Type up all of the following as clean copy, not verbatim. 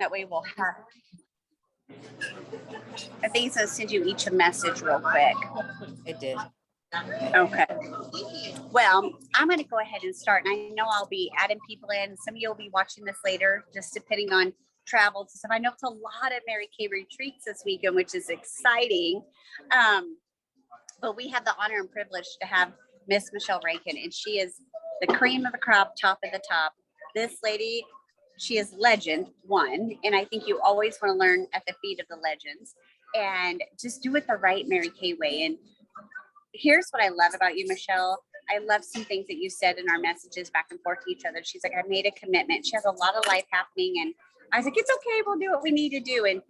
That way we'll have, I think it's going to send you each a message real quick. It did. Okay. Well, I'm going to go ahead and start. And I know I'll be adding people in. Some of you will be watching this later, just depending on travels and stuff. I know it's a lot of Mary Kay retreats this weekend, which is exciting. But we have the honor and privilege to have Miss Michele Rankin, and she is the cream of the crop, top of the top. This lady, she is legend one, and I think you always want to learn at the feet of the legends and just do it the right Mary Kay way. And here's what I love about you, Michele. I love some things that you said in our messages back and forth to each other. She's like, I made a commitment. She has a lot of life happening, and I was like, it's okay, we'll do what we need to do. And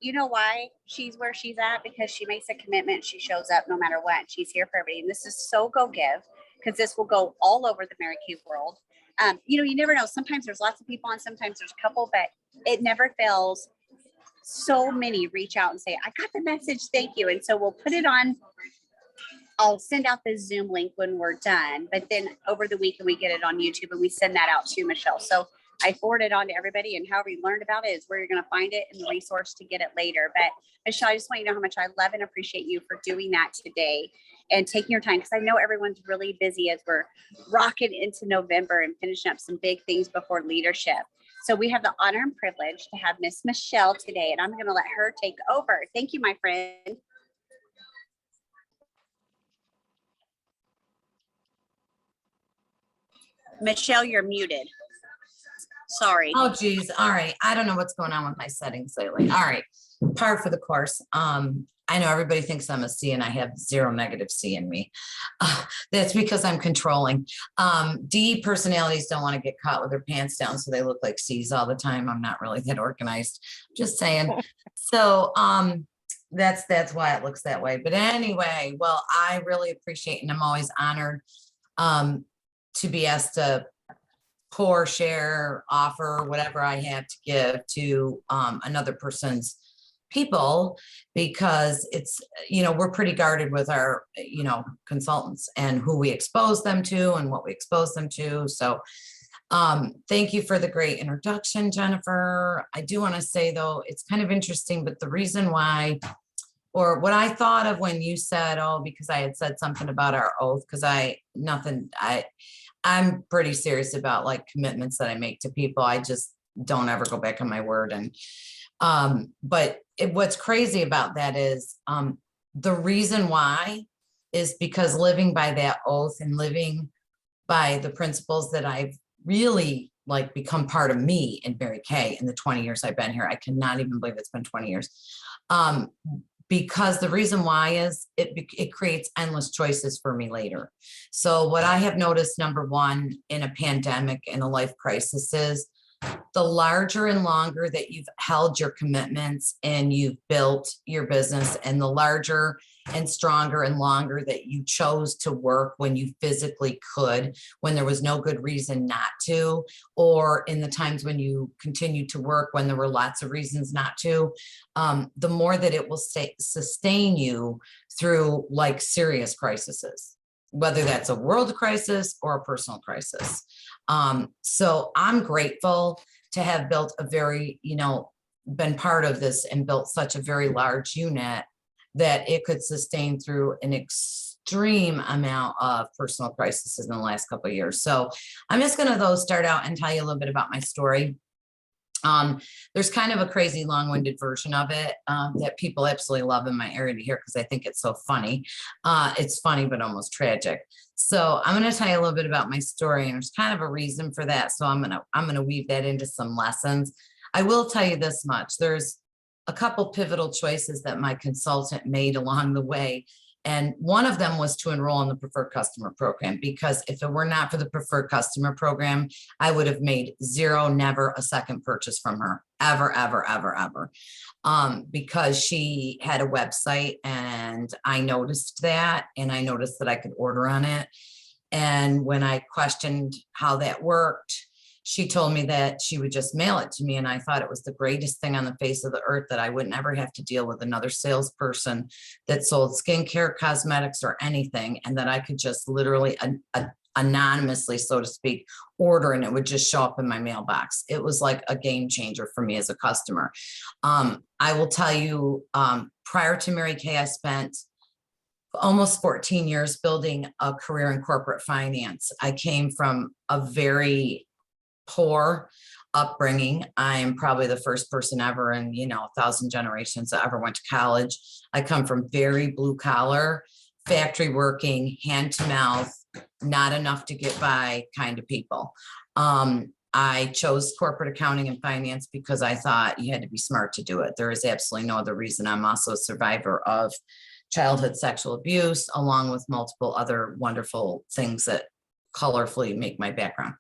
you know why she's where she's at? Because she makes a commitment. She shows up no matter what. She's here for everybody. And this is so go give, because this will go all over the Mary Kay world. You never know. Sometimes there's lots of people on, sometimes there's a couple, but it never fails. So many reach out and say, I got the message. Thank you. And so we'll put it on. I'll send out the Zoom link when we're done, but then over the weekend we get it on YouTube and we send that out to Michele. So I forward it on to everybody, and however you learned about it is where you're going to find it and the resource to get it later. But Michele, I just want you to know how much I love and appreciate you for doing that today and taking your time, because I know everyone's really busy as we're rocking into November and finishing up some big things before leadership. So we have the honor and privilege to have Miss Michele today, and I'm going to let her take over. Thank you, my friend. Michele, you're muted. Sorry. Oh, geez. All right. I don't know what's going on with my settings lately. All right. Par for the course. I know everybody thinks I'm a C, and I have zero negative C in me. That's because I'm controlling. D personalities don't want to get caught with their pants down, so they look like C's all the time. I'm not really that organized. Just saying. So that's why it looks that way. But anyway, well, I really appreciate, and I'm always honored to be asked to pour, share, offer whatever I have to give to another person's people, because it's, we're pretty guarded with our, consultants and who we expose them to and what we expose them to. So thank you for the great introduction, Jennifer. I do want to say, though, it's kind of interesting, but the reason why, or what I thought of when you said, because I had said something about our oath, because I'm pretty serious about like commitments that I make to people. I just don't ever go back on my word. And, but what's crazy about that is, the reason why is because living by that oath and living by the principles that I've really like become part of me in Mary Kay in the 20 years I've been here. I cannot even believe it's been 20 years. Because the reason why is it creates endless choices for me later. So what I have noticed, number one, in a pandemic and a life crisis is the larger and longer that you've held your commitments and you've built your business, and the larger and stronger and longer that you chose to work when you physically could, when there was no good reason not to, or in the times when you continued to work when there were lots of reasons not to, the more that it will sustain you through like serious crises, whether that's a world crisis or a personal crisis. So I'm grateful to have built a very, been part of this and built such a very large unit that it could sustain through an extreme amount of personal crises in the last couple of years. So I'm just going to start out and tell you a little bit about my story. There's kind of a crazy long-winded version of it that people absolutely love in my area to hear, because I think it's so funny. It's funny, but almost tragic. So I'm going to tell you a little bit about my story, and there's kind of a reason for that. So I'm going to weave that into some lessons. I will tell you this much. There's a couple pivotal choices that my consultant made along the way. And one of them was to enroll in the preferred customer program, because if it were not for the preferred customer program, I would have made zero, never a second purchase from her, ever, ever, ever, ever. Because she had a website, and I noticed that, and I noticed that I could order on it. And when I questioned how that worked, she told me that she would just mail it to me. And I thought it was the greatest thing on the face of the earth, that I would never have to deal with another salesperson that sold skincare, cosmetics, or anything. And that I could just literally, a anonymously, so to speak, order, and it would just show up in my mailbox. It was like a game changer for me as a customer. I will tell you, prior to Mary Kay, I spent almost 14 years building a career in corporate finance. I came from a very poor upbringing. I am probably the first person ever in, 1,000 generations that ever went to college. I come from very blue collar, factory working, hand to mouth, not enough to get by kind of people. I chose corporate accounting and finance because I thought you had to be smart to do it. There is absolutely no other reason. I'm also a survivor of childhood sexual abuse, along with multiple other wonderful things that colorfully make my background.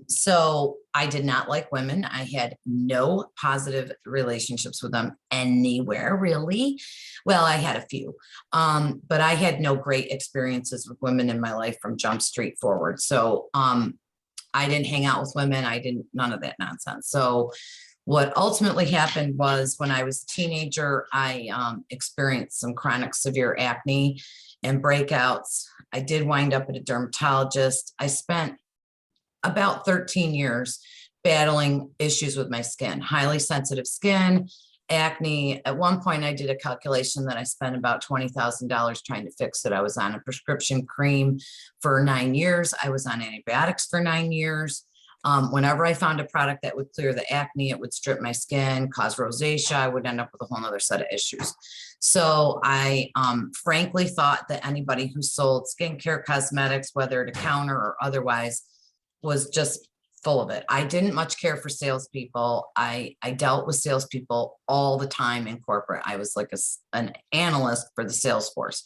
So I did not like women. I had no positive relationships with them anywhere, really. Well, I had a few, but I had no great experiences with women in my life from Jump Street forward. So I didn't hang out with women. None of that nonsense. So what ultimately happened was when I was a teenager, I experienced some chronic severe acne and breakouts. I did wind up at a dermatologist. I spent about 13 years battling issues with my skin, highly sensitive skin, acne. At one point, I did a calculation that I spent about $20,000 trying to fix it. I was on a prescription cream for 9 years. I was on antibiotics for 9 years. Whenever I found a product that would clear the acne, it would strip my skin, cause rosacea. I would end up with a whole other set of issues. So I frankly thought that anybody who sold skincare cosmetics, whether at a counter or otherwise, was just full of it. I didn't much care for salespeople. I dealt with salespeople all the time in corporate. I was like an analyst for the sales force.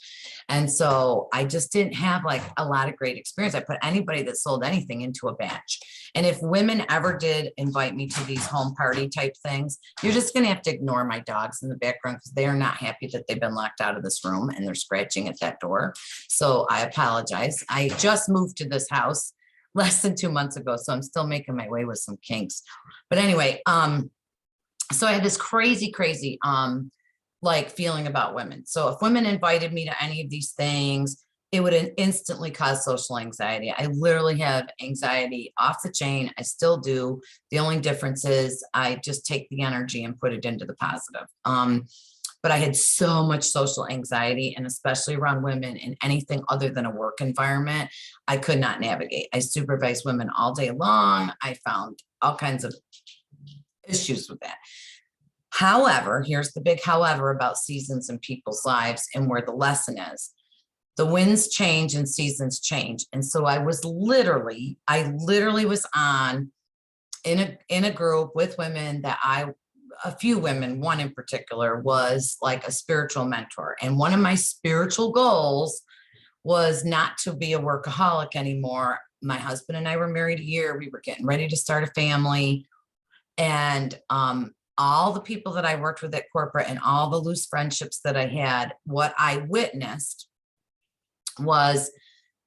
And so I just didn't have like a lot of great experience. I put anybody that sold anything into a batch. And if women ever did invite me to these home party type things, you're just going to have to ignore my dogs in the background because they are not happy that they've been locked out of this room and they're scratching at that door. So I apologize. I just moved to this house less than 2 months ago. So I'm still making my way with some kinks. But anyway, so I had this crazy, like feeling about women. So if women invited me to any of these things, it would instantly cause social anxiety. I literally have anxiety off the chain. I still do. The only difference is I just take the energy and put it into the positive. But I had so much social anxiety, and especially around women in anything other than a work environment, I could not navigate. I supervised women all day long. I found all kinds of issues with that. However, here's the big however about seasons in people's lives and where the lesson is. The winds change and seasons change. And so I literally was on in a group with women that a few women, one in particular, was like a spiritual mentor. And one of my spiritual goals was not to be a workaholic anymore. My husband and I were married a year. We were getting ready to start a family. And all the people that I worked with at corporate and all the loose friendships that I had, what I witnessed was,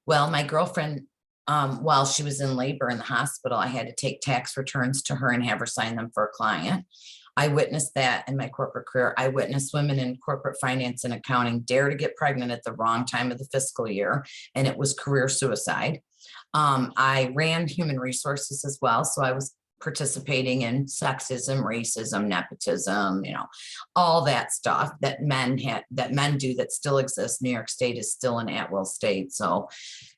well, my girlfriend, while she was in labor in the hospital, I had to take tax returns to her and have her sign them for a client. I witnessed that in my corporate career. I witnessed women in corporate finance and accounting dare to get pregnant at the wrong time of the fiscal year, and it was career suicide. I ran human resources as well, so I was participating in sexism, racism, nepotism, all that stuff that men do that still exists. New York State is still an at-will state. So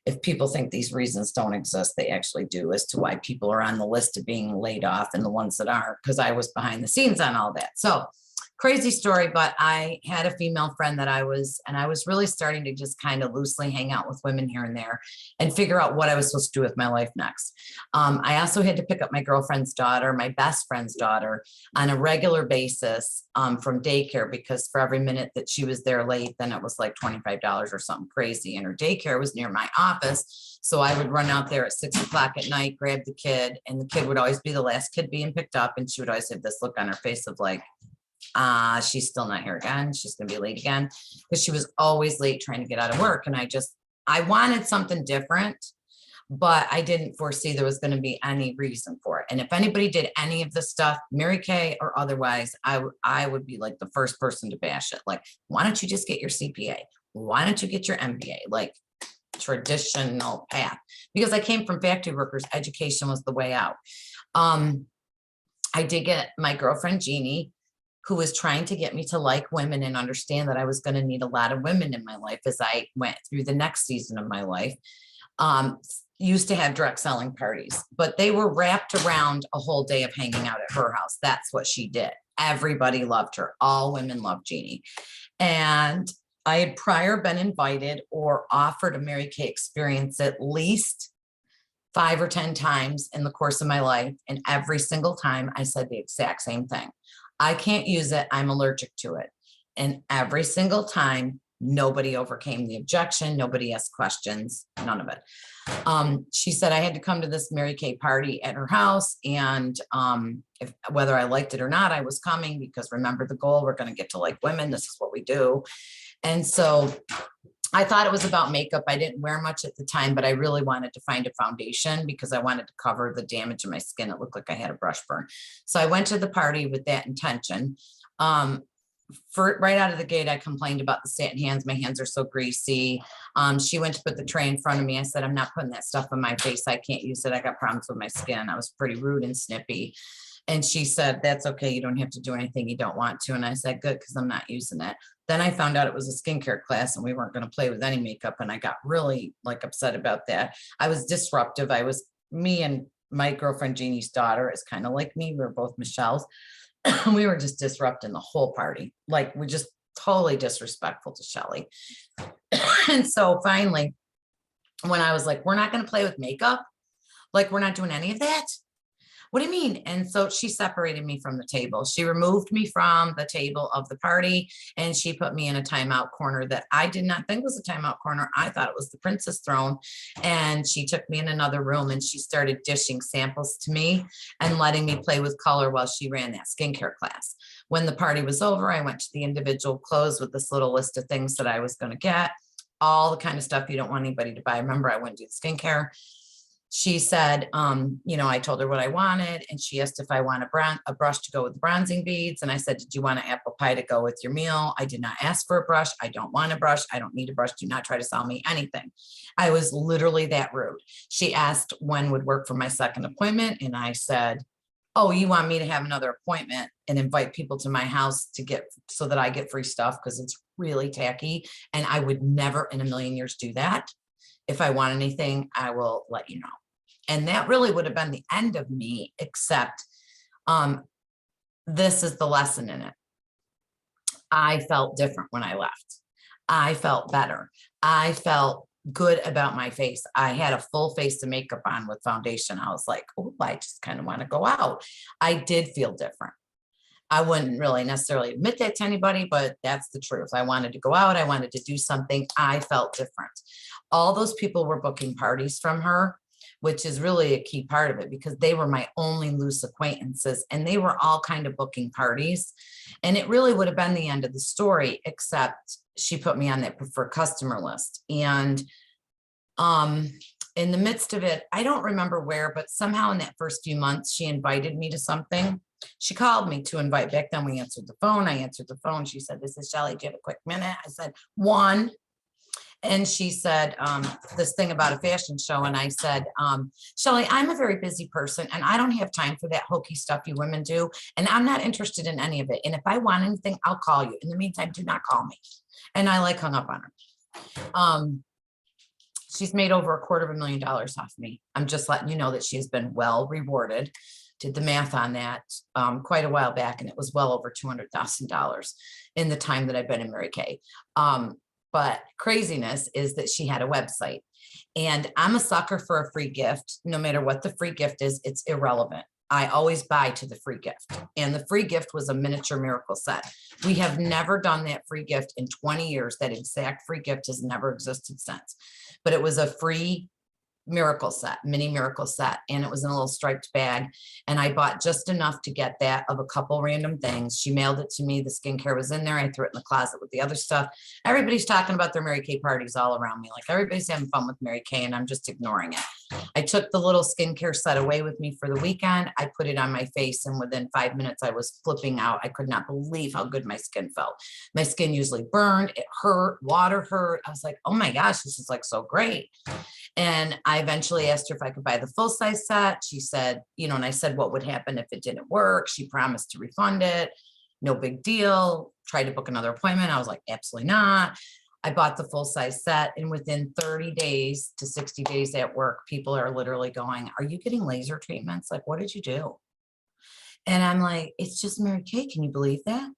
if people think these reasons don't exist, they actually do, as to why people are on the list of being laid off and the ones that aren't, because I was behind the scenes on all that. So crazy story, but I had a female friend that I was really starting to just kind of loosely hang out with women here and there and figure out what I was supposed to do with my life next. I also had to pick up my girlfriend's daughter, my best friend's daughter, on a regular basis from daycare, because for every minute that she was there late, then it was like $25 or something crazy. And her daycare was near my office. So I would run out there at 6 o'clock at night, grab the kid, and the kid would always be the last kid being picked up. And she would always have this look on her face of like, she's still not here again. She's going to be late again, because she was always late trying to get out of work. And I wanted something different, but I didn't foresee there was going to be any reason for it. And if anybody did any of the stuff, Mary Kay or otherwise, I would be like the first person to bash it. Like, why don't you just get your CPA? Why don't you get your MBA? Like, traditional path because I came from factory workers. Education was the way out. I did get my girlfriend, Jeannie, who was trying to get me to like women and understand that I was going to need a lot of women in my life as I went through the next season of my life. Used to have direct selling parties, but they were wrapped around a whole day of hanging out at her house. That's what she did. Everybody loved her. All women loved Jeannie. And I had prior been invited or offered a Mary Kay experience at least 5 or 10 times in the course of my life. And every single time I said the exact same thing. I can't use it. I'm allergic to it. And every single time, nobody overcame the objection. Nobody asked questions, none of it. She said I had to come to this Mary Kay party at her house. And whether I liked it or not, I was coming because remember the goal, we're going to get to like women. This is what we do. And so I thought it was about makeup. I didn't wear much at the time, but I really wanted to find a foundation because I wanted to cover the damage in my skin. It looked like I had a brush burn. So I went to the party with that intention. Right out of the gate, I complained about the satin hands. My hands are so greasy. She went to put the tray in front of me. I said, I'm not putting that stuff on my face. I can't use it. I got problems with my skin. I was pretty rude and snippy. And she said, that's okay. You don't have to do anything you don't want to. And I said, good, because I'm not using it. Then I found out it was a skincare class and we weren't going to play with any makeup. And I got really like upset about that. I was disruptive. Me and my girlfriend, Jeannie's daughter is kind of like me. We were both Michele's. We were just disrupting the whole party. Like we just totally disrespectful to Shelly. And so finally, when I was like, we're not going to play with makeup. Like we're not doing any of that. What do you mean? And so she separated me from the table. She removed me from the table of the party and she put me in a timeout corner that I did not think was a timeout corner. I thought it was the princess throne. And she took me in another room and she started dishing samples to me and letting me play with color while she ran that skincare class. When the party was over, I went to the individual clothes with this little list of things that I was going to get, all the kind of stuff you don't want anybody to buy. Remember, I went to do the skincare. She said, I told her what I wanted and she asked if I want a brush to go with the bronzing beads. And I said, did you want an apple pie to go with your meal? I did not ask for a brush. I don't want a brush. I don't need a brush. Do not try to sell me anything. I was literally that rude. She asked when would work for my second appointment. And I said, oh, you want me to have another appointment and invite people to my house so that I get free stuff because it's really tacky. And I would never in a million years do that. If I want anything, I will let you know. And that really would have been the end of me, except this is the lesson in it. I felt different when I left. I felt better. I felt good about my face. I had a full face of makeup on with foundation. I was like, oh, I just kind of want to go out. I did feel different. I wouldn't really necessarily admit that to anybody, but that's the truth. I wanted to go out. I wanted to do something. I felt different. All those people were booking parties from her, which is really a key part of it because they were my only loose acquaintances and they were all kind of booking parties. And it really would have been the end of the story, except she put me on that preferred customer list. And in the midst of it, I don't remember where, but somehow in that first few months, she invited me to something. She called me to invite. Back then we answered the phone. I answered the phone. She said, this is Shelly. Do you have a quick minute? I said, one. And she said this thing about a fashion show. And I said, Shelly, I'm a very busy person and I don't have time for that hokey stuff you women do. And I'm not interested in any of it. And if I want anything, I'll call you. In the meantime, do not call me. And I hung up on her. She's made over $250,000 off me. I'm just letting you know that she's been well rewarded. Did the math on that quite a while back. And it was well over $200,000 in the time that I've been in Mary Kay. But craziness is that she had a website and I'm a sucker for a free gift. No matter what the free gift is, it's irrelevant. I always buy to the free gift. And the free gift was a miniature miracle set. We have never done that free gift in 20 years. That exact free gift has never existed since. But it was a free miracle set, mini miracle set. And it was in a little striped bag. And I bought just enough to get that of a couple random things. She mailed it to me. The skincare was in there. I threw it in the closet with the other stuff. Everybody's talking about their Mary Kay parties all around me. Like everybody's having fun with Mary Kay and I'm just ignoring it. I took the little skincare set away with me for the weekend. I put it on my face, and within 5 minutes, I was flipping out. I could not believe how good my skin felt. My skin usually burned, it hurt, water hurt. I was like, oh my gosh, this is like so great. And I eventually asked her if I could buy the full size set. She said, you know, and I said, what would happen if it didn't work? She promised to refund it. No big deal. Tried to book another appointment. I was like, absolutely not. I bought the full size set, and within 30 days to 60 days at work, people are literally going, are you getting laser treatments? Like, what did you do? And I'm like, it's just Mary Kay. Can you believe that?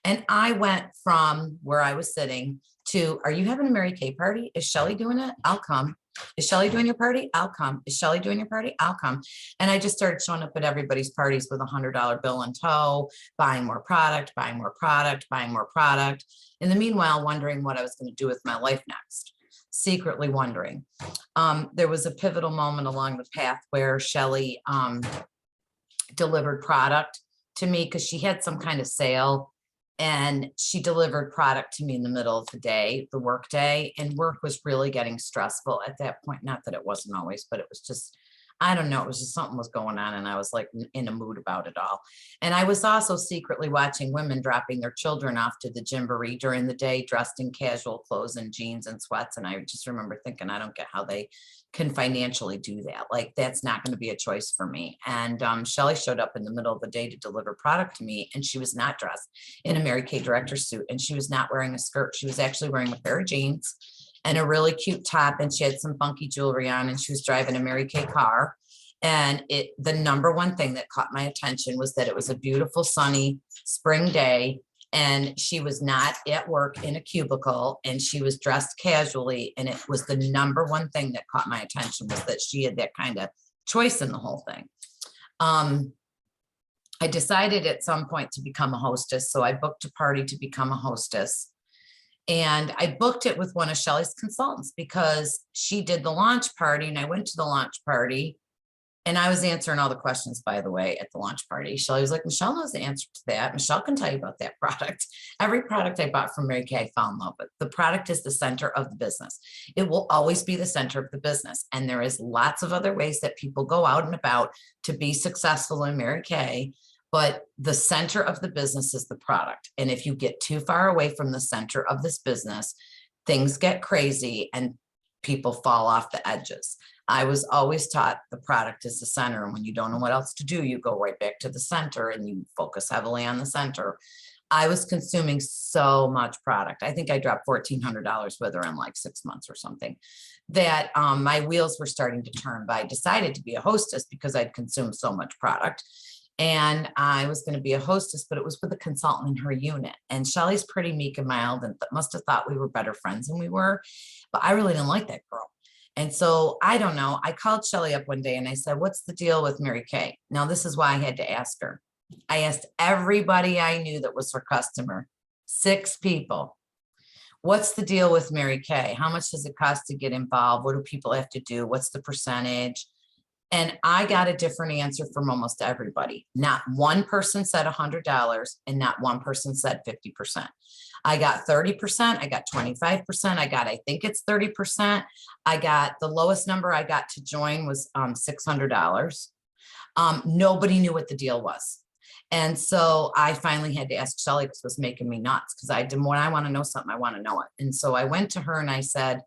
And I went from where I was sitting to, are you having a Mary Kay party? Is Shelly doing it? I'll come. Is Shelly doing your party? I'll come. Is Shelly doing your party? I'll come. And I just started showing up at everybody's parties with $100 bill in tow, buying more product, buying more product, buying more product. In the meanwhile, wondering what I was going to do with my life next, secretly wondering. There was a pivotal moment along the path where Shelly delivered product to me because she had some kind of sale, and she delivered product to me in the middle of the day, the work day, and work was really getting stressful at that point. Not that it wasn't always, but it was just, I don't know, it was just something was going on, and I was like in a mood about it all. And I was also secretly watching women dropping their children off to the gymboree during the day, dressed in casual clothes and jeans and sweats. And I just remember thinking, I don't get how they can financially do that. Like, that's not going to be a choice for me. And Shelly showed up in the middle of the day to deliver product to me, and she was not dressed in a Mary Kay director suit, and she was not wearing a skirt. She was actually wearing a pair of jeans and a really cute top, and she had some funky jewelry on, and she was driving a Mary Kay car. And the number one thing that caught my attention was that it was a beautiful sunny spring day, and she was not at work in a cubicle, and she was dressed casually. And it was the number one thing that caught my attention, was that she had that kind of choice in the whole thing. I decided at some point to become a hostess. So I booked a party to become a hostess. And I booked it with one of Shelly's consultants because she did the launch party, and I went to the launch party. And I was answering all the questions, by the way, at the launch party. Shelly was like, Michelle knows the answer to that. Michelle can tell you about that product. Every product I bought from Mary Kay, I fell in love with. The product is the center of the business. It will always be the center of the business. And there is lots of other ways that people go out and about to be successful in Mary Kay, but the center of the business is the product. And if you get too far away from the center of this business, things get crazy and people fall off the edges. I was always taught the product is the center. And when you don't know what else to do, you go right back to the center and you focus heavily on the center. I was consuming so much product. I think I dropped $1,400 with her in like 6 months or something, that my wheels were starting to turn. But I decided to be a hostess because I'd consumed so much product. And I was going to be a hostess, but it was with a consultant in her unit. And Shelly's pretty meek and mild, and must have thought we were better friends than we were. But I really didn't like that girl. And so I don't know. I called Shelly up one day and I said, what's the deal with Mary Kay? Now, this is why I had to ask her. I asked everybody I knew that was her customer, 6 people. What's the deal with Mary Kay? How much does it cost to get involved? What do people have to do? What's the percentage? And I got a different answer from almost everybody. Not one person said $100 and not one person said 50%. I got 30%. I got 25%. I got, I think it's 30%. I got the lowest number I got to join was $600. Nobody knew what the deal was. And so I finally had to ask Shelly, because it was making me nuts, because I didn't, when I want to know something, I want to know it. And so I went to her and I said,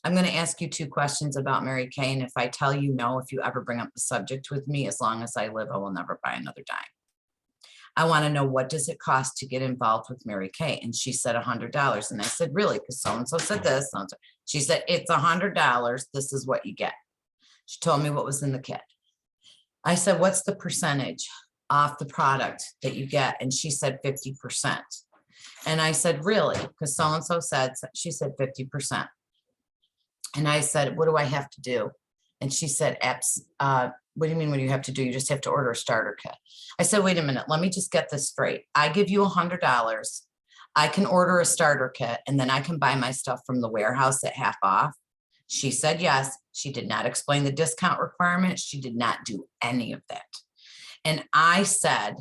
I'm going to ask you 2 questions about Mary Kay. And if I tell you no, if you ever bring up the subject with me, as long as I live, I will never buy another dime. I want to know, what does it cost to get involved with Mary Kay? And she said $100. And I said, really? Because so-and-so said this. So-and-so. She said, it's $100. This is what you get. She told me what was in the kit. I said, what's the percentage off the product that you get? And she said 50%. And I said, really? Because so-and-so said, she said 50%. And I said, what do I have to do? And she said, what do you mean, what do you have to do? You just have to order a starter kit. I said, wait a minute, let me just get this straight. I give you $100. I can order a starter kit and then I can buy my stuff from the warehouse at half off. She said, yes. She did not explain the discount requirement. She did not do any of that. And I said,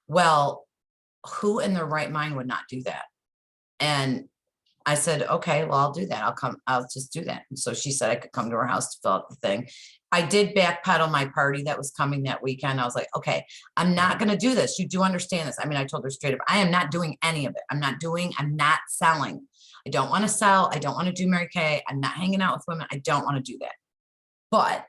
well, who in their right mind would not do that? And I said, okay, well, I'll do that. I'll just do that. And so she said I could come to her house to fill out the thing. I did backpedal my party that was coming that weekend. I was like, okay, I'm not going to do this. You do understand this. I mean, I told her straight up, I am not doing any of it. I'm not selling. I don't want to sell. I don't want to do Mary Kay. I'm not hanging out with women. I don't want to do that. But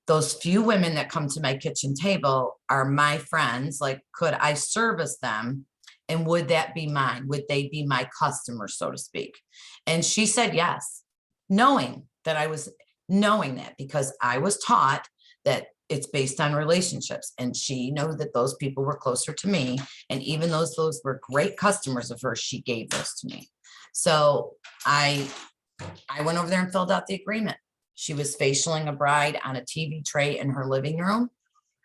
those few women that come to my kitchen table are my friends. Like, could I service them? And would that be mine? Would they be my customers, so to speak? And she said yes, knowing that because I was taught that it's based on relationships. And she knew that those people were closer to me. And even though those were great customers of hers, she gave those to me. So I went over there and filled out the agreement. She was facialing a bride on a TV tray in her living room.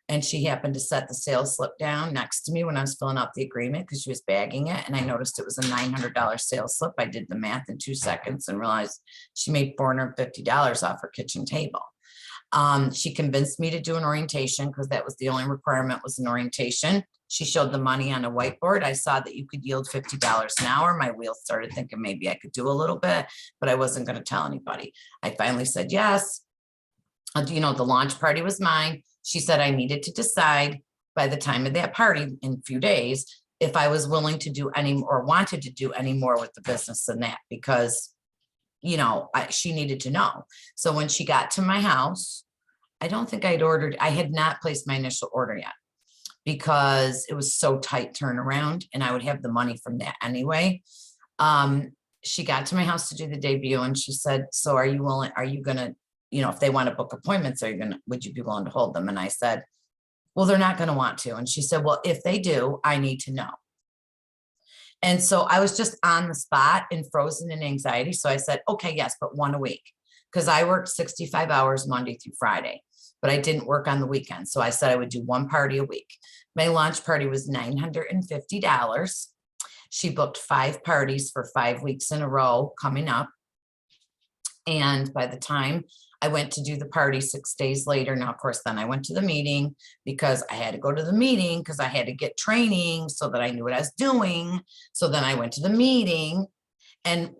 And she happened to set the sales slip down next to me when I was filling out the agreement because she was bagging it. And I noticed it was a $900 sales slip. I did the math in 2 seconds and realized she made $450 off her kitchen table. She convinced me to do an orientation because that was the only requirement, was an orientation. She showed the money on a whiteboard. I saw that you could yield $50 an hour. My wheels started thinking maybe I could do a little bit, but I wasn't going to tell anybody. I finally said yes. The launch party was mine. She said I needed to decide by the time of that party in a few days if I was willing to do any or wanted to do any more with the business than that, because, she needed to know. So when she got to my house, I don't think I had not placed my initial order yet because it was so tight turnaround and I would have the money from that anyway. She got to my house to do the debut and she said, so are you going to, if they want to book appointments, would you be willing to hold them? And I said, well, they're not going to want to. And she said, well, if they do, I need to know. And so I was just on the spot and frozen in anxiety. So I said, okay, yes, but 1 a week, because I worked 65 hours Monday through Friday, but I didn't work on the weekend. So I said I would do 1 party a week. My launch party was $950. She booked 5 parties for 5 weeks in a row coming up. And by the time I went to do the party 6 days later, now, of course, then I went to the meeting because I had to go to the meeting because I had to get training so that I knew what I was doing. So then I went to the meeting and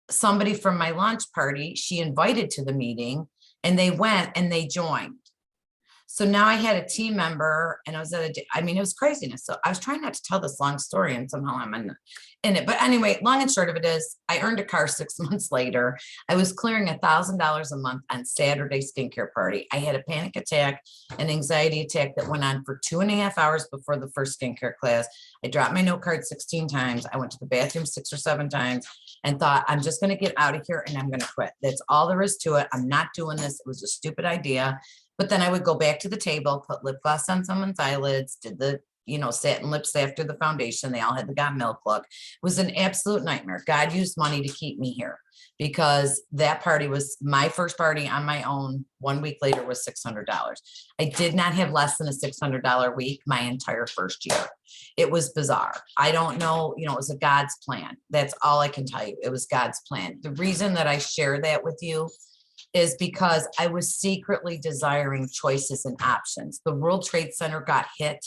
somebody from my launch party, she invited to the meeting and they went and they joined. So now I had a team member and I was it was craziness. So I was trying not to tell this long story and somehow I'm in it. But anyway, long and short of it is I earned a car 6 months later. I was clearing $1,000 a month on Saturday skincare party. I had a panic attack, an anxiety attack that went on for 2.5 hours before the first skincare class. I dropped my note card 16 times. I went to the bathroom 6 or 7 times and thought, I'm just going to get out of here and I'm going to quit. That's all there is to it. I'm not doing this. It was a stupid idea. But then I would go back to the table, put lip gloss on someone's eyelids, did the, satin lips after the foundation. They all had the got milk look. It was an absolute nightmare. God used money to keep me here because that party was my first party on my own. 1 week later was $600. I did not have less than a $600 week my entire first year. It was bizarre. I don't know, it was a God's plan. That's all I can tell you. It was God's plan. The reason that I share that with you is because I was secretly desiring choices and options. The World Trade Center got hit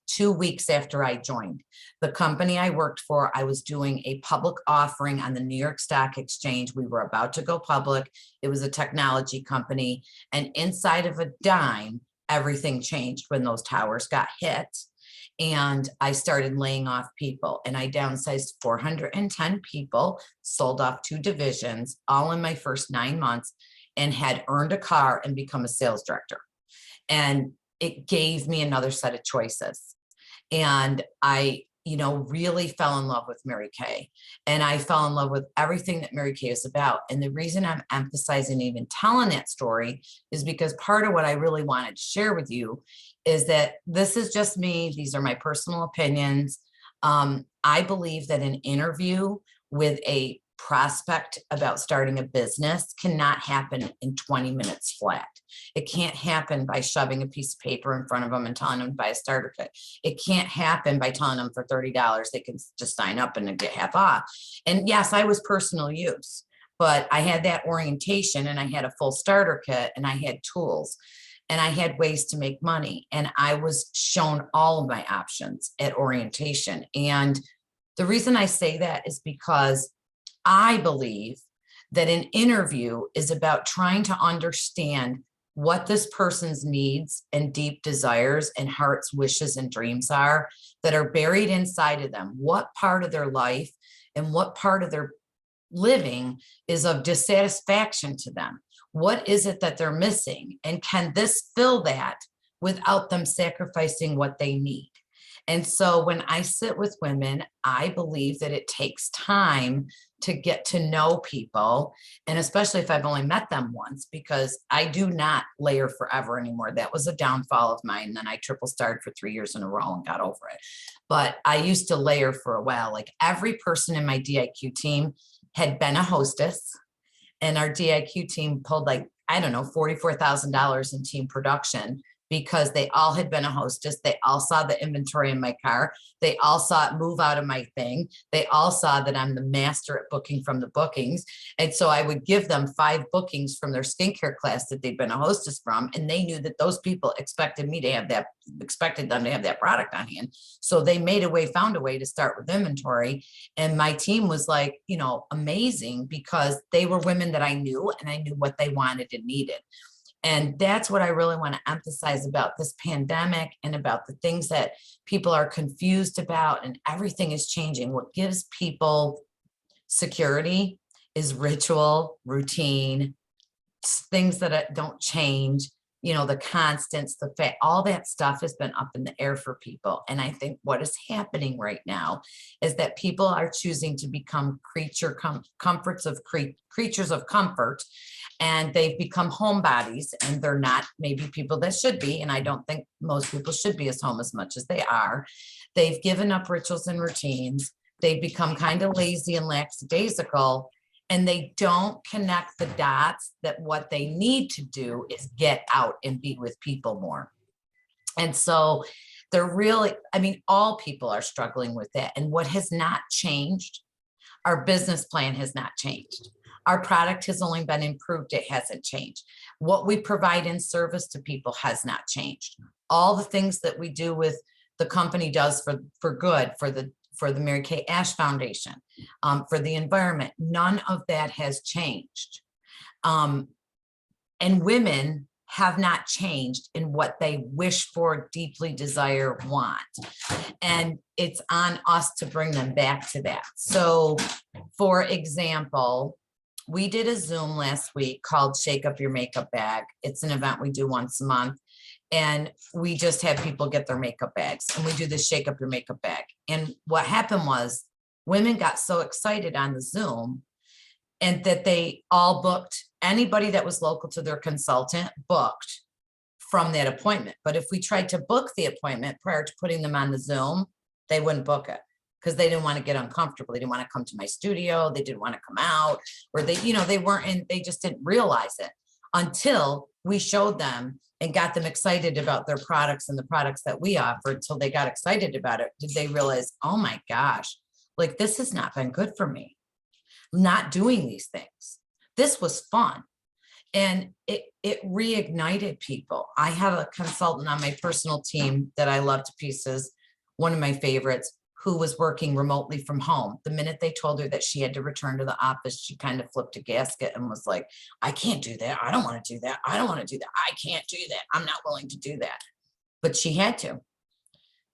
2 weeks after I joined. The company I worked for, I was doing a public offering on the New York Stock Exchange. We were about to go public. It was a technology company. And inside of a dime, everything changed when those towers got hit. And I started laying off people and I downsized 410 people, sold off 2 divisions, all in my first 9 months, and had earned a car and become a sales director. And it gave me another set of choices. And I, really fell in love with Mary Kay. And I fell in love with everything that Mary Kay is about. And the reason I'm emphasizing even telling that story is because part of what I really wanted to share with you is that this is just me. These are my personal opinions. I believe that an interview with a prospect about starting a business cannot happen in 20 minutes flat. It can't happen by shoving a piece of paper in front of them and telling them to buy a starter kit. It can't happen by telling them for $30 they can just sign up and get half off. And yes, I was personal use, but I had that orientation and I had a full starter kit and I had tools and I had ways to make money. And I was shown all of my options at orientation. And the reason I say that is because I believe that an interview is about trying to understand what this person's needs and deep desires and heart's wishes and dreams are that are buried inside of them. What part of their life and what part of their living is of dissatisfaction to them? What is it that they're missing? And can this fill that without them sacrificing what they need? And so when I sit with women, I believe that it takes time to get to know people. And especially if I've only met them once, because I do not layer forever anymore. That was a downfall of mine. Then I triple starred for 3 years in a row and got over it. But I used to layer for a while. Like every person in my DIQ team had been a hostess, and our DIQ team pulled like, I don't know, $44,000 in team production because they all had been a hostess. They all saw the inventory in my car. They all saw it move out of my thing. They all saw that I'm the master at booking from the bookings. And so I would give them 5 bookings from their skincare class that they'd been a hostess from. And they knew that those people expected them to have that product on hand. So they found a way to start with inventory. And my team was like, amazing, because they were women that I knew and I knew what they wanted and needed. And that's what I really want to emphasize about this pandemic and about the things that people are confused about, and everything is changing. What gives people security is ritual, routine, things that don't change, the constants, the fact, all that stuff has been up in the air for people. And I think what is happening right now is that people are choosing to become creatures of comfort, and they've become homebodies, and they're not maybe people that should be. And I don't think most people should be as home as much as they are. They've given up rituals and routines. They've become kind of lazy and lackadaisical, and they don't connect the dots that what they need to do is get out and be with people more. And so they're really, all people are struggling with that. And what has not changed, our business plan has not changed. Our product has only been improved. It hasn't changed. What we provide in service to people has not changed. All the things that we do with the company does for good, for the Mary Kay Ash Foundation, for the environment, none of that has changed. And women have not changed in what they wish for, deeply desire, want. And it's on us to bring them back to that. So, for example, we did a Zoom last week called Shake Up Your Makeup Bag. It's an event we do once a month. And we just have people get their makeup bags, and we do this Shake Up Your Makeup Bag. And what happened was women got so excited on the Zoom, and that they all booked, anybody that was local to their consultant booked from that appointment. But if we tried to book the appointment prior to putting them on the Zoom, they wouldn't book it because they didn't want to get uncomfortable. They didn't want to come to my studio. They didn't want to come out, or they just didn't realize it until we showed them and got them excited about their products and the products that we offer. Until they got excited about it, did they realize, oh my gosh, like this has not been good for me, not doing these things. This was fun. And it reignited people. I have a consultant on my personal team that I love to pieces, one of my favorites, who was working remotely from home. The minute they told her that she had to return to the office, she kind of flipped a gasket and was like, I can't do that. I don't want to do that. I don't want to do that. I can't do that. I'm not willing to do that. But she had to.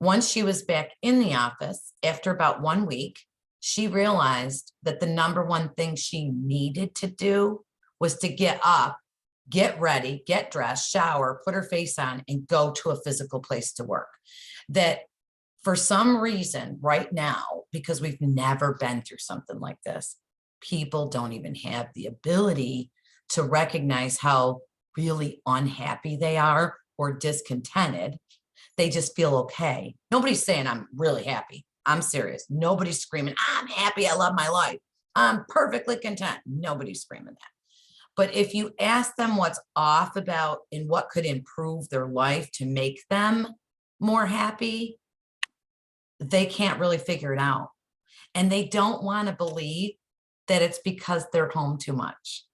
Once she was back in the office, after about 1 week, she realized that the number one thing she needed to do was to get up, get ready, get dressed, shower, put her face on, and go to a physical place to work. That for some reason right now, because we've never been through something like this, people don't even have the ability to recognize how really unhappy they are or discontented. They just feel okay. Nobody's saying I'm really happy. I'm serious. Nobody's screaming, I'm happy. I love my life. I'm perfectly content. Nobody's screaming that. But if you ask them what's off about and what could improve their life to make them more happy, they can't really figure it out. And they don't want to believe that it's because they're home too much.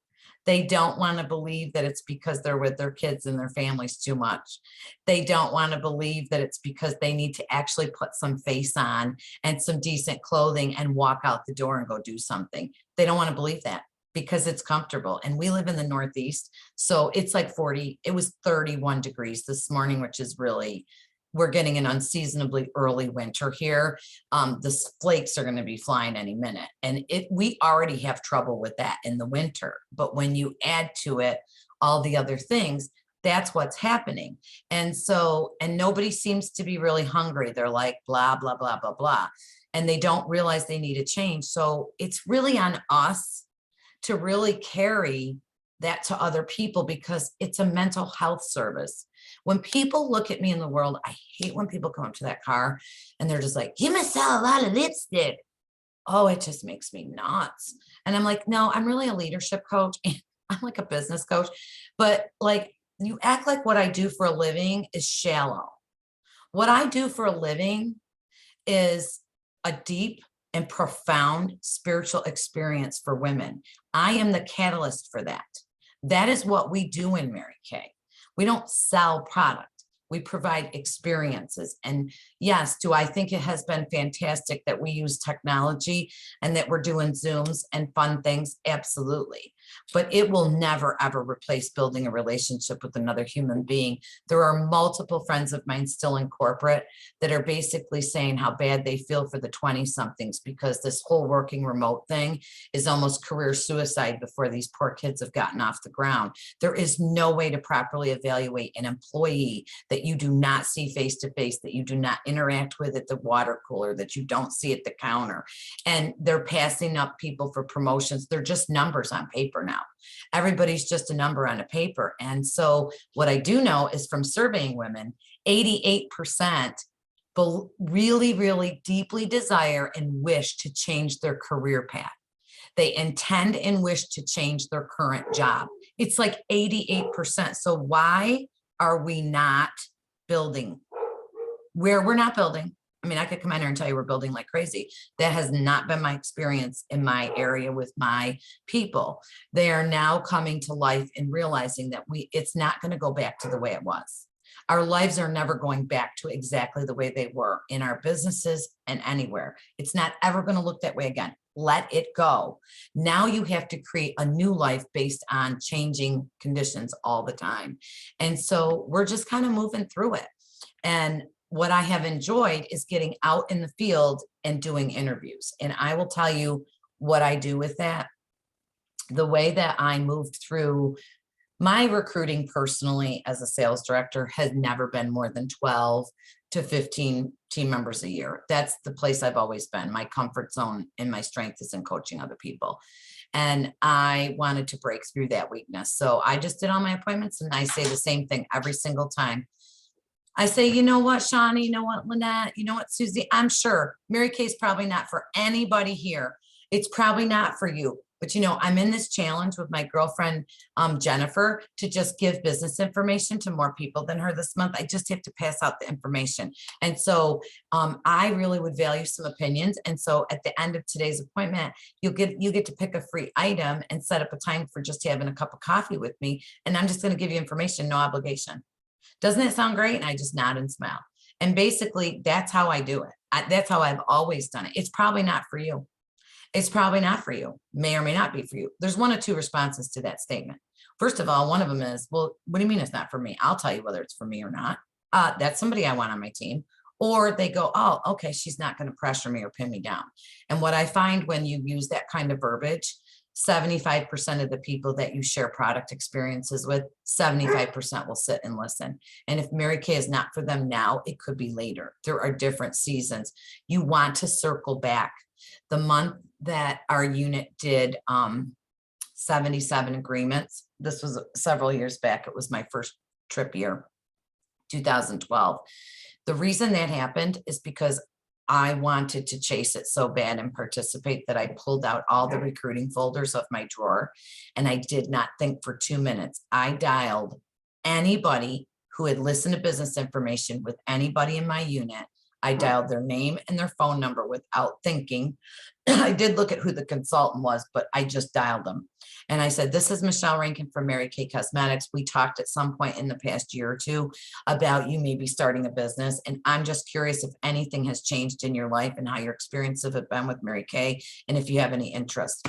They don't want to believe that it's because they're with their kids and their families too much. They don't want to believe that it's because they need to actually put some face on and some decent clothing and walk out the door and go do something. They don't want to believe that because it's comfortable. And we live in the Northeast. So it's like 40, it was 31 degrees this morning, which is really, we're getting an unseasonably early winter here. The flakes are going to be flying any minute. And we already have trouble with that in the winter. But when you add to it all the other things, that's what's happening. And so, and nobody seems to be really hungry. They're like, blah, blah, blah, blah, blah. And they don't realize they need a change. So it's really on us to really carry that to other people, because it's a mental health service. When people look at me in the world, I hate when people come up to that car and they're just like, you must sell a lot of lipstick. Oh, it just makes me nuts. And I'm like, no, I'm really a leadership coach. And I'm like a business coach, but like, you act like what I do for a living is shallow. What I do for a living is a deep and profound spiritual experience for women. I am the catalyst for that. That is what we do in Mary Kay. We don't sell product. We provide experiences. And yes, do I think it has been fantastic that we use technology and that we're doing Zooms and fun things? Absolutely. But it will never, ever replace building a relationship with another human being. There are multiple friends of mine still in corporate that are basically saying how bad they feel for the 20-somethings, because this whole working remote thing is almost career suicide before these poor kids have gotten off the ground. There is no way to properly evaluate an employee that you do not see face to face, that you do not interact with at the water cooler, that you don't see at the counter. And they're passing up people for promotions. They're just numbers on paper now. Everybody's just a number on a paper. And so what I do know is from surveying women, 88% really, really deeply desire and wish to change their career path. They intend and wish to change their current job. It's like 88%. So why are we not building? Where we're not building. I mean, I could come in here and tell you we're building like crazy. That has not been my experience in my area with my people. They are now coming to life and realizing that it's not going to go back to the way it was. Our lives are never going back to exactly the way they were in our businesses and anywhere. It's not ever going to look that way again. Let it go. Now you have to create a new life based on changing conditions all the time. And so we're just kind of moving through it. And what I have enjoyed is getting out in the field and doing interviews. And I will tell you what I do with that. The way that I moved through my recruiting personally as a sales director has never been more than 12 to 15 team members a year. That's the place I've always been. My comfort zone and my strength is in coaching other people. And I wanted to break through that weakness. So I just did all my appointments, and I say the same thing every single time. I say, you know what, Shawnee, you know what, Lynette, you know what, Susie, I'm sure Mary Kay's probably not for anybody here. It's probably not for you. But, you know, I'm in this challenge with my girlfriend, Jennifer, to just give business information to more people than her this month. I just have to pass out the information. And so I really would value some opinions. And so at the end of today's appointment, you get to pick a free item and set up a time for just having a cup of coffee with me. And I'm just going to give you information, no obligation. Doesn't it sound great? And I just nod and smile. And basically, that's how I do it. That's how I've always done it. It's probably not for you. It's probably not for you, may or may not be for you. There's one or two responses to that statement. First of all, one of them is, well, what do you mean it's not for me? I'll tell you whether it's for me or not. That's somebody I want on my team. Or they go, oh, okay, she's not going to pressure me or pin me down. And what I find when you use that kind of verbiage, 75% of the people that you share product experiences with, 75% will sit and listen. And if Mary Kay is not for them now, it could be later. There are different seasons. You want to circle back. The month that our unit did 77 agreements, this was several years back. It was my first trip year, 2012. The reason that happened is because I wanted to chase it so bad and participate that I pulled out all the recruiting folders of my drawer, and I did not think for 2 minutes. I dialed anybody who had listened to business information with anybody in my unit. I dialed their name and their phone number without thinking. I did look at who the consultant was, but I just dialed them. And I said, this is Michele Rankin from Mary Kay Cosmetics. We talked at some point in the past year or two about you maybe starting a business. And I'm just curious if anything has changed in your life and how your experiences have been with Mary Kay, and if you have any interest.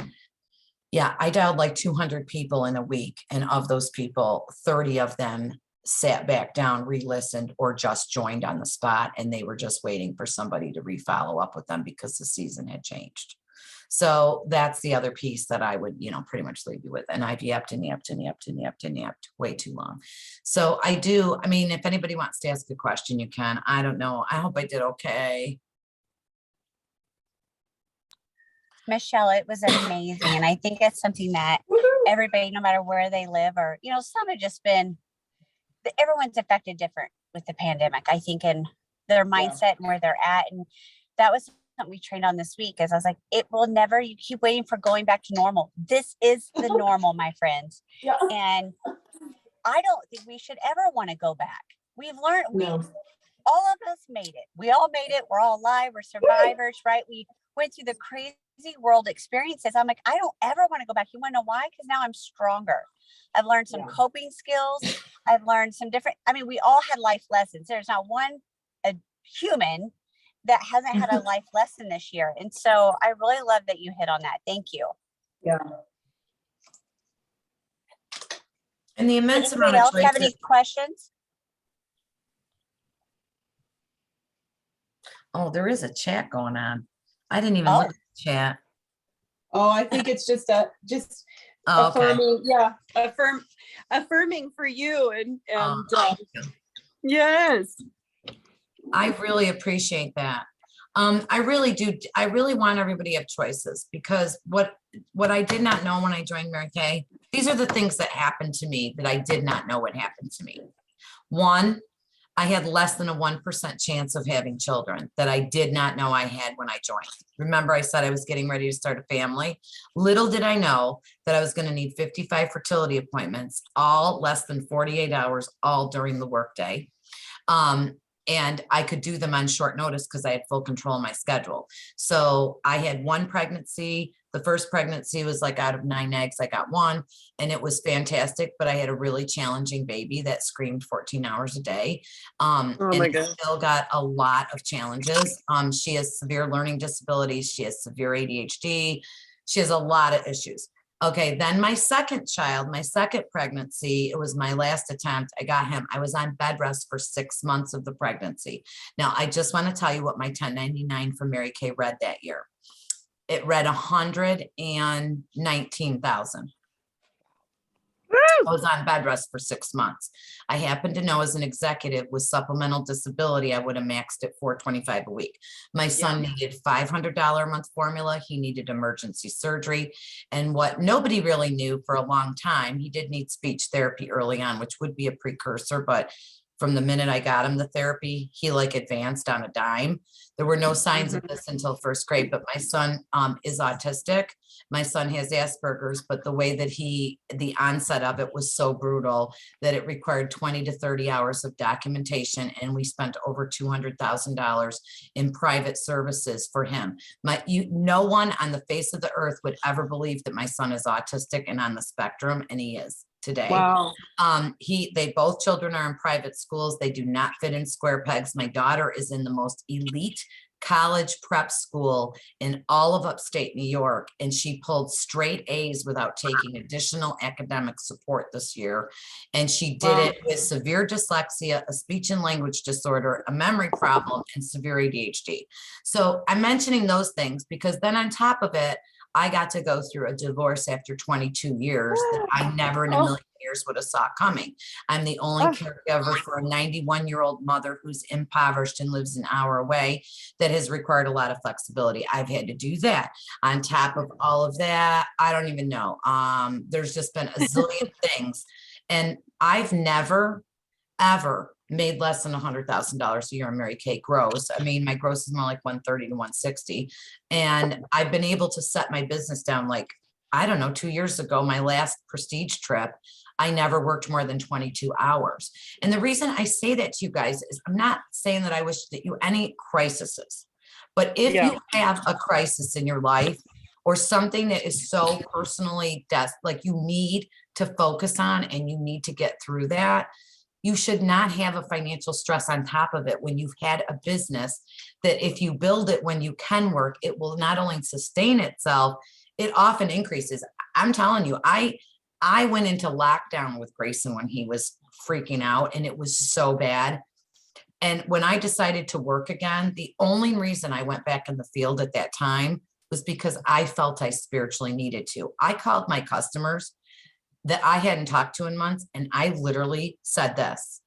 Yeah, I dialed like 200 people in a week. And of those people, 30 of them sat back down, re-listened, or just joined on the spot. And they were just waiting for somebody to re-follow up with them because the season had changed. So that's the other piece that I would, pretty much leave you with. And I've yapped and yapped and yapped and yapped and yapped way too long. So if anybody wants to ask a question, you can. I don't know. I hope I did okay. Michele, it was amazing. And I think it's something that everybody, no matter where they live, or, some have just been, everyone's affected different with the pandemic, I think, and their mindset and where they're at. And that was something we trained on this week, as I was like, it will never, you keep waiting for going back to normal. This is the normal, my friends. Yeah. And I don't think we should ever want to go back. We've learned, all of us made it. We all made it. We're all alive. We're survivors, right? We went through the crazy world experiences. I'm like, I don't ever want to go back. You want to know why? Because now I'm stronger. I've learned some coping skills. I've learned some different, we all had life lessons. There's not a human that hasn't had a life lesson this year. And so I really love that you hit on that. Thank you. Yeah. And the immense amount Anybody of else have any questions? Oh, there is a chat going on. I didn't even look at the chat. Oh, I think it's just affirming, affirming for you and yes. I really appreciate that. I really do. I really want everybody to have choices, because what I did not know when I joined Mary Kay, these are the things that happened to me that I did not know what happened to me. One, I had less than a 1% chance of having children that I did not know I had when I joined. Remember, I said I was getting ready to start a family. Little did I know that I was going to need 55 fertility appointments, all less than 48 hours, all during the workday. And I could do them on short notice because I had full control of my schedule. So I had one pregnancy. The first pregnancy was like out of 9 eggs, I got one, and it was fantastic. But I had a really challenging baby that screamed 14 hours a day. And still got a lot of challenges. She has severe learning disabilities. She has severe ADHD. She has a lot of issues. Okay, then my second child, my second pregnancy, it was my last attempt. I got him. I was on bed rest for 6 months of the pregnancy. Now, I just want to tell you what my 1099 for Mary Kay read that year. It read 119,000. I was on bed rest for 6 months. I happen to know, as an executive with supplemental disability, I would have maxed at $425 a week. My son needed $500 a month formula. He needed emergency surgery. And what nobody really knew for a long time, he did need speech therapy early on, which would be a precursor, but from the minute I got him the therapy, he advanced on a dime. There were no signs of this until first grade, but my son is autistic. My son has Asperger's, but the way that the onset of it was so brutal that it required 20 to 30 hours of documentation. And we spent over $200,000 in private services for him. No one on the face of the earth would ever believe that my son is autistic and on the spectrum, and he is today. Wow. They both children are in private schools. They do not fit in square pegs. My daughter is in the most elite college prep school in all of upstate New York, and she pulled straight A's without taking additional academic support this year. And she did it with severe dyslexia, a speech and language disorder, a memory problem, and severe ADHD. So I'm mentioning those things because then on top of it, I got to go through a divorce after 22 years that I never in a million years would have saw coming. I'm the only caregiver for a 91-year-old mother who's impoverished and lives an hour away. That has required a lot of flexibility. I've had to do that. On top of all of that, I don't even know. There's just been a zillion things. And I've never, ever made less than $100,000 a year in Mary Kay gross. I mean, my gross is more like 130 to 160. And I've been able to set my business down, like, I don't know, 2 years ago, my last prestige trip, I never worked more than 22 hours. And the reason I say that to you guys is I'm not saying that I wish that you any crises, but if Yeah. you have a crisis in your life or something that is so personally like you need to focus on and you need to get through that, you should not have a financial stress on top of it when you've had a business that if you build it when you can work, it will not only sustain itself, it often increases. I'm telling you, I went into lockdown with Grayson when he was freaking out and it was so bad. And when I decided to work again, the only reason I went back in the field at that time was because I felt I spiritually needed to. I called my customers that I hadn't talked to in months, and I literally said this.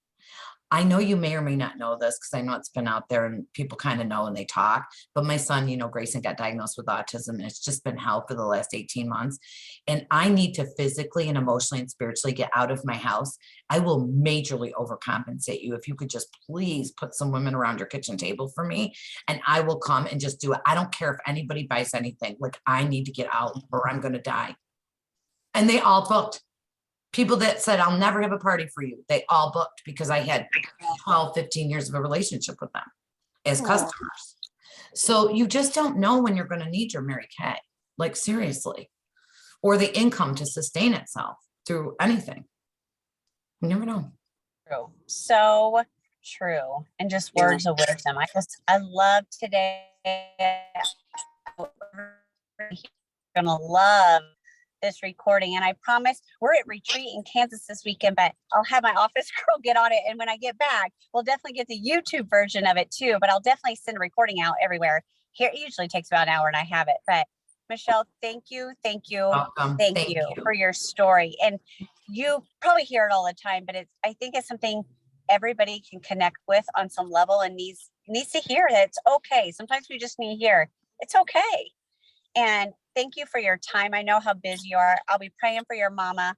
I know you may or may not know this because I know it's been out there and people kind of know and they talk, but my son, Grayson got diagnosed with autism and it's just been hell for the last 18 months. And I need to physically and emotionally and spiritually get out of my house. I will majorly overcompensate you. If you could just please put some women around your kitchen table for me and I will come and just do it. I don't care if anybody buys anything, like I need to get out or I'm going to die. And they all booked. People that said, I'll never have a party for you. They all booked because I had 12, 15 years of a relationship with them as customers. So you just don't know when you're going to need your Mary Kay, like seriously, or the income to sustain itself through anything. You never know. True. So true. And just words of wisdom. I love today. Gonna love this recording, and I promise we're at retreat in Kansas this weekend, but I'll have my office girl get on it, and when I get back we'll definitely get the YouTube version of it too, but I'll definitely send a recording out everywhere. Here it usually takes about an hour and I have it. But Michele, thank you Welcome. thank you for your story. And you probably hear it all the time, but I think it's something everybody can connect with on some level and needs to hear that it's okay. Sometimes we just need to hear it's okay. And thank you for your time. I know how busy you are. I'll be praying for your mama.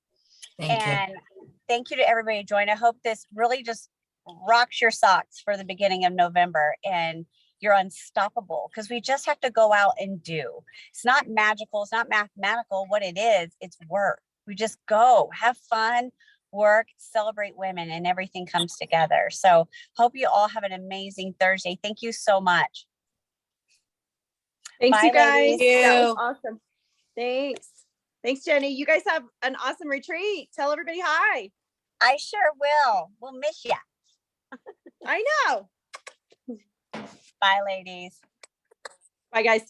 Thank you. Thank you to everybody who joined. I hope this really just rocks your socks for the beginning of November and you're unstoppable, because we just have to go out and do. It's not magical. It's not mathematical. What it is, it's work. We just go, have fun, work, celebrate women, and everything comes together. So hope you all have an amazing Thursday. Thank you so much. Thanks, Bye, you guys. ladies. That was awesome. Thanks, Jenny. You guys have an awesome retreat. Tell everybody hi. I sure will. We'll miss you. I know. Bye, ladies. Bye, guys.